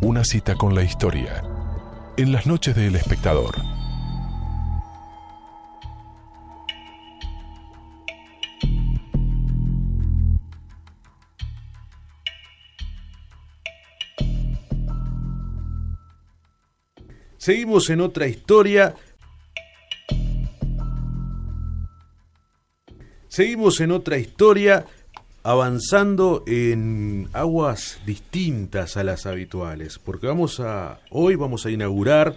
Una cita con la historia. En las noches de El Espectador. Seguimos en otra historia. Avanzando en aguas distintas a las habituales, porque hoy vamos a inaugurar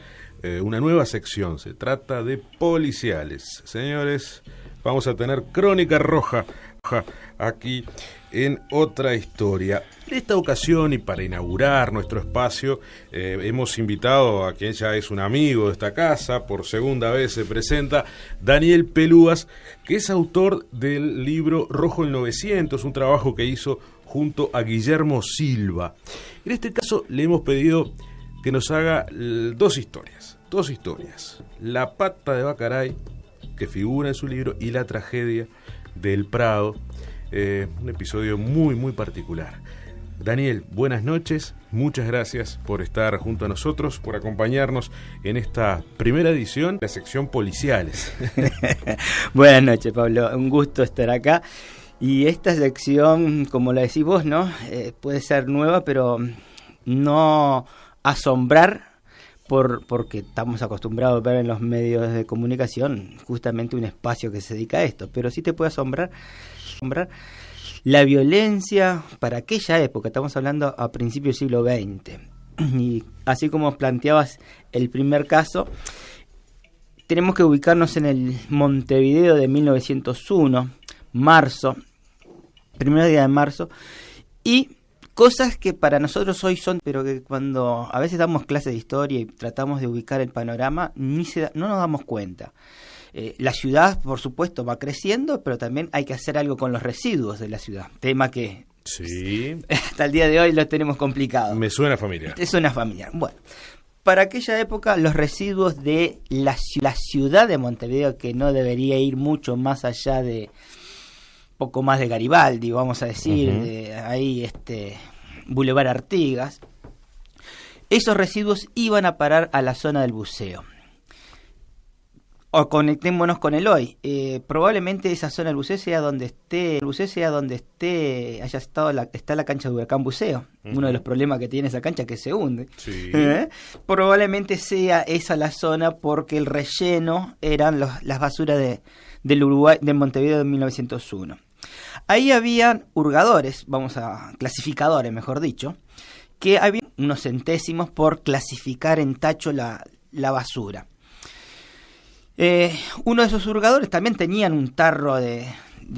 una nueva sección. Se trata de policiales. Señores, vamos a tener Crónica Roja aquí en otra historia. En esta ocasión, y para inaugurar nuestro espacio, hemos invitado a quien ya es un amigo de esta casa, por segunda vez se presenta, Daniel Pelúas, que es autor del libro Rojo el 900, un trabajo que hizo junto a Guillermo Silva. En este caso le hemos pedido que nos haga dos historias. La pata de Bacaray, que figura en su libro, y la tragedia del Prado, un episodio muy, muy particular. Daniel, buenas noches, muchas gracias por estar junto a nosotros, por acompañarnos en esta primera edición de la sección Policiales. Buenas noches, Pablo, un gusto estar acá. Y esta sección, como la decís vos, ¿no? Puede ser nueva, pero no asombrar, porque estamos acostumbrados a ver en los medios de comunicación justamente un espacio que se dedica a esto, pero sí te puede asombrar la violencia para aquella época. Estamos hablando a principios del siglo XX, y así como planteabas el primer caso, tenemos que ubicarnos en el Montevideo de 1901, primer día de marzo, y cosas que para nosotros hoy son, pero que cuando a veces damos clases de historia y tratamos de ubicar el panorama, no nos damos cuenta. La ciudad, por supuesto, va creciendo, pero también hay que hacer algo con los residuos de la ciudad. Tema que sí, hasta el día de hoy lo tenemos complicado. Me suena familiar. Te suena familiar. Bueno, para aquella época, los residuos de la ciudad de Montevideo, que no debería ir mucho más allá de poco más de Garibaldi, vamos a decir, de ahí Boulevard Artigas, esos residuos iban a parar a la zona del buceo. O conectémonos con el hoy. Probablemente esa zona del buceo sea donde haya estado está la cancha de Huracán Buceo. Uno de los problemas que tiene esa cancha es que se hunde. Sí. Probablemente sea esa la zona, porque el relleno eran las basuras del Uruguay, de Montevideo de 1901. Ahí habían hurgadores, clasificadores, mejor dicho, que había unos centésimos por clasificar en tacho la basura. Uno de esos hurgadores también tenían un tarro de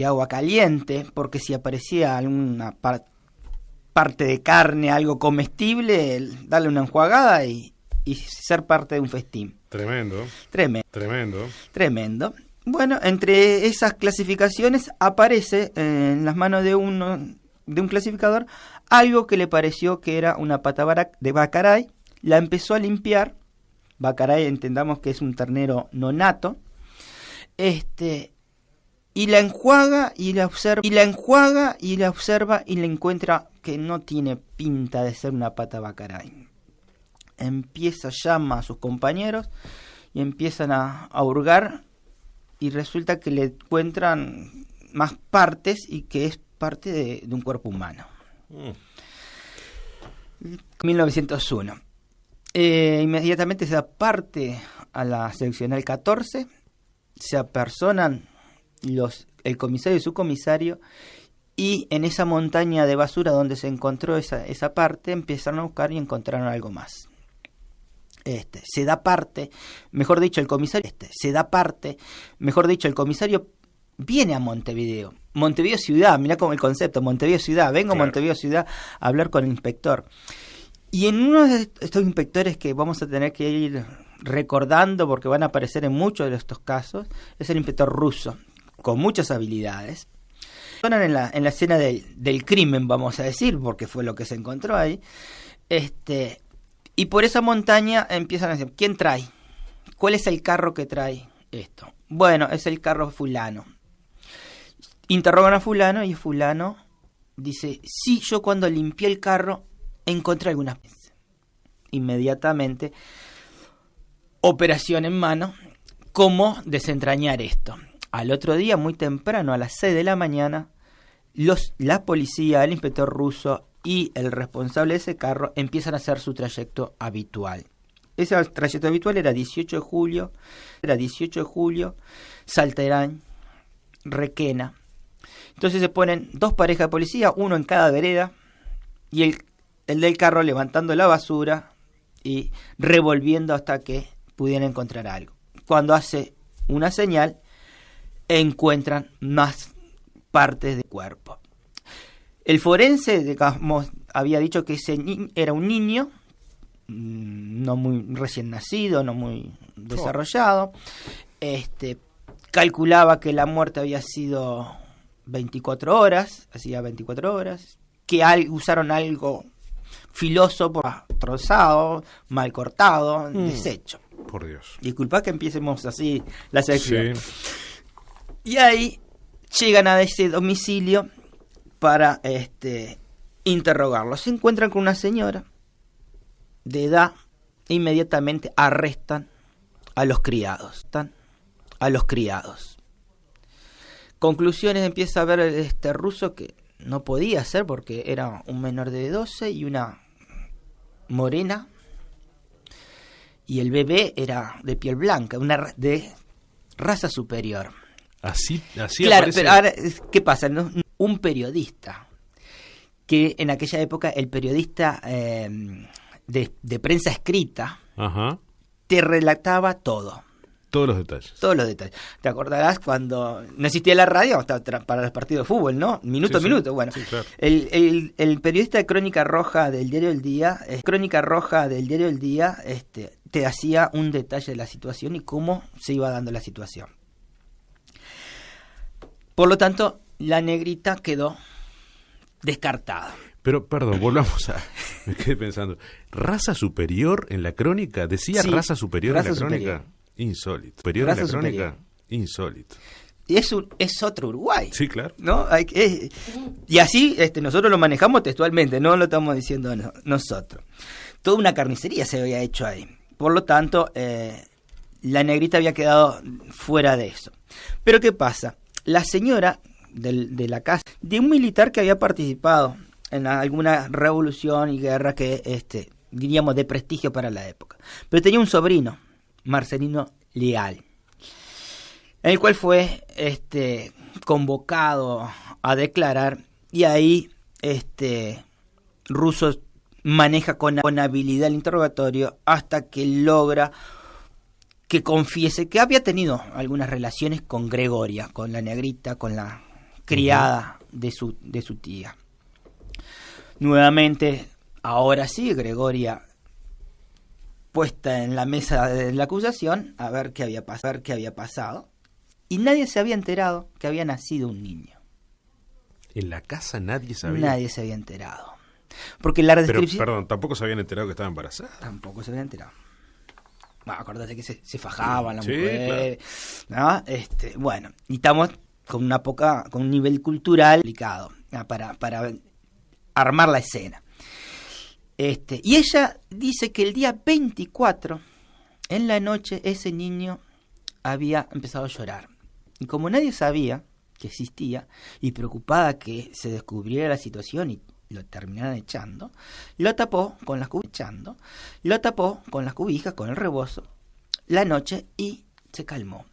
agua caliente, porque si aparecía alguna parte de carne, algo comestible, darle una enjuagada y ser parte de un festín. Tremendo. Bueno, entre esas clasificaciones aparece en las manos de un clasificador algo que le pareció que era una pata de Bacaray. La empezó a limpiar. Bacaray, entendamos que es un ternero nonato. Y la enjuaga y la observa y le encuentra que no tiene pinta de ser una pata Bacaray. Llama a sus compañeros y empiezan a hurgar, y resulta que le encuentran más partes y que es parte de un cuerpo humano. 1901. Inmediatamente se da parte a la seccional 14, se apersonan el comisario y su comisario, y en esa montaña de basura donde se encontró esa parte empezaron a buscar y encontraron algo más. El comisario viene a Montevideo ciudad, mirá como el concepto, Montevideo ciudad, vengo claro. A Montevideo ciudad a hablar con el inspector. Y en uno de estos inspectores que vamos a tener que ir recordando, porque van a aparecer en muchos de estos casos, es el inspector Russo, con muchas habilidades. Están en la escena del crimen, vamos a decir, porque fue lo que se encontró ahí. Y por esa montaña empiezan a decir, ¿quién trae? ¿Cuál es el carro que trae esto? Bueno, es el carro fulano. Interrogan a fulano y fulano dice, sí, yo cuando limpié el carro encontré algunas veces. inmediatamente operación en mano, cómo desentrañar esto. Al otro día, muy temprano, a las 6 de la mañana, la policía, el inspector ruso y el responsable de ese carro empiezan a hacer su trayecto habitual. Ese trayecto habitual era 18 de julio, Salterán, Requena. Entonces se ponen 2 parejas de policía, uno en cada vereda, y el del carro levantando la basura y revolviendo hasta que pudieran encontrar algo. Cuando hace una señal, encuentran más partes del cuerpo. El forense, digamos, había dicho que ese era un niño, no muy recién nacido, no muy desarrollado. Calculaba que la muerte había sido 24 horas, que usaron algo filoso, trozado, mal cortado, deshecho. Por Dios. Disculpa que empecemos así la sección. Sí. Y ahí llegan a ese domicilio para interrogarlo. Se encuentran con una señora de edad, inmediatamente arrestan a los criados. Conclusiones, empieza a ver este ruso que no podía ser porque era un menor de 12 y una morena, y el bebé era de piel blanca, una de raza superior. Así Claro, aparece. pero ahora, ¿qué pasa? ¿No? Un periodista, que en aquella época el periodista de prensa escrita Ajá. te relataba todo. Todos los detalles. Todos los detalles. ¿Te acordarás cuando no existía la radio para los partidos de fútbol, no? Minuto a minuto. Bueno, sí, claro. el periodista de Crónica Roja del Diario del Día, te hacía un detalle de la situación y cómo se iba dando la situación. Por lo tanto, la negrita quedó descartada. Pero, perdón, volvamos a... Me quedé pensando. ¿Raza superior en la crónica? ¿Decía Sí, raza superior raza en la crónica? superior. Insólito. ¿Superior Raza en la crónica? superior. Insólito. Y es otro Uruguay. Sí, claro. ¿No? Y así nosotros lo manejamos textualmente, no lo estamos diciendo nosotros. Toda una carnicería se había hecho ahí. Por lo tanto, la negrita había quedado fuera de eso. Pero ¿qué pasa? La señora de la casa, de un militar que había participado en alguna revolución y guerra que, diríamos, de prestigio para la época. Pero tenía un sobrino, Marcelino Leal, en el cual fue convocado a declarar, y ahí Russo maneja con habilidad el interrogatorio hasta que logra que confiese que había tenido algunas relaciones con Gregoria, con la negrita, con la criada de su tía. Nuevamente, ahora sí, Gregoria puesta en la mesa de la acusación a ver qué había pasado, y nadie se había enterado que había nacido un niño. En la casa nadie sabía. Nadie se había enterado. Porque la descripción... Pero, perdón, tampoco se habían enterado que estaba embarazada. Tampoco se había enterado. Bueno, acordate que se fajaban la Sí, mujer. Claro. ¿No? Bueno, y estamos con un nivel cultural complicado, ¿no? para armar la escena. Y ella dice que el día 24, en la noche, ese niño había empezado a llorar. Y como nadie sabía que existía, y preocupada que se descubriera la situación y lo terminaran echando, lo tapó con las cubijas, con el rebozo, la noche, y se calmó.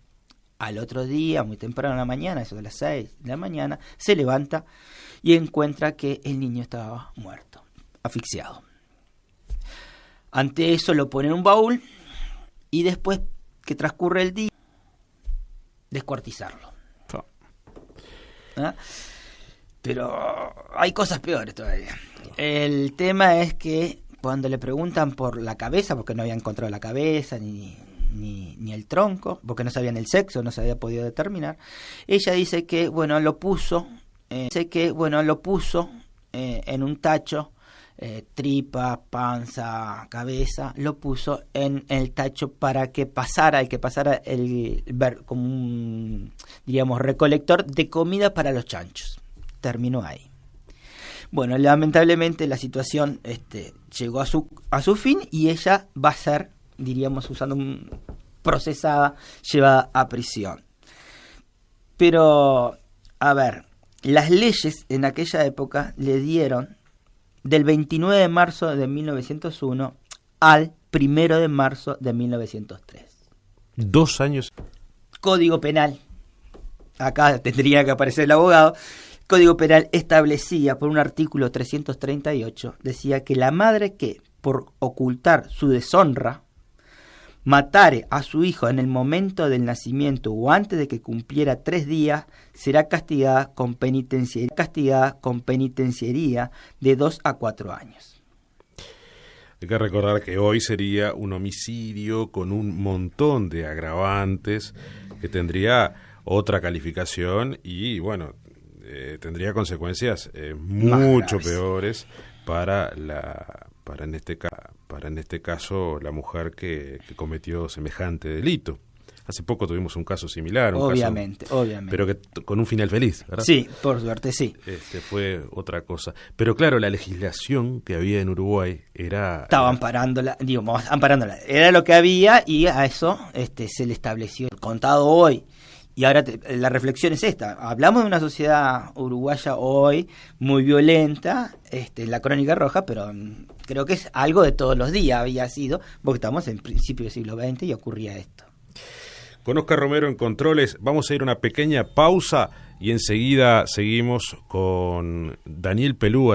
Al otro día, muy temprano en la mañana, eso de las 6 de la mañana, se levanta y encuentra que el niño estaba muerto, asfixiado. Ante eso lo pone en un baúl y después que transcurre el día, descuartizarlo. ¿Ah? Pero hay cosas peores todavía. El tema es que cuando le preguntan por la cabeza, porque no había encontrado la cabeza ni el tronco, porque no sabían el sexo, no se había podido determinar, ella dice que lo puso en un tacho, tripa, panza, cabeza, lo puso en el tacho para que pasara como un, diríamos, recolector de comida para los chanchos. Terminó ahí. Bueno, lamentablemente la situación llegó a su fin y ella va a ser, diríamos usando procesada, llevada a prisión. Pero, a ver, las leyes en aquella época le dieron del 29 de marzo de 1901 al 1 de marzo de 1903. 2 años. Código Penal, acá tendría que aparecer el abogado. Código Penal establecía por un artículo 338, decía que la madre que, por ocultar su deshonra, matare a su hijo en el momento del nacimiento o antes de que cumpliera 3 días, será castigada con penitenciaría de 2 a 4 años. Hay que recordar que hoy sería un homicidio con un montón de agravantes que tendría otra calificación y, bueno, tendría consecuencias mucho peores para en este caso la mujer que cometió semejante delito. Hace poco tuvimos un caso similar, Obviamente. Pero que con un final feliz, ¿verdad? Sí, por suerte, sí. Fue otra cosa. Pero claro, la legislación que había en Uruguay estaba amparándola. Era lo que había y a eso se le estableció. Contado hoy. Y ahora la reflexión es esta. Hablamos de una sociedad uruguaya hoy muy violenta, la crónica roja, pero creo que es algo de todos los días había sido, porque estamos en principio del siglo XX y ocurría esto. Con Oscar Romero en controles, vamos a ir a una pequeña pausa y enseguida seguimos con Daniel Pelúa.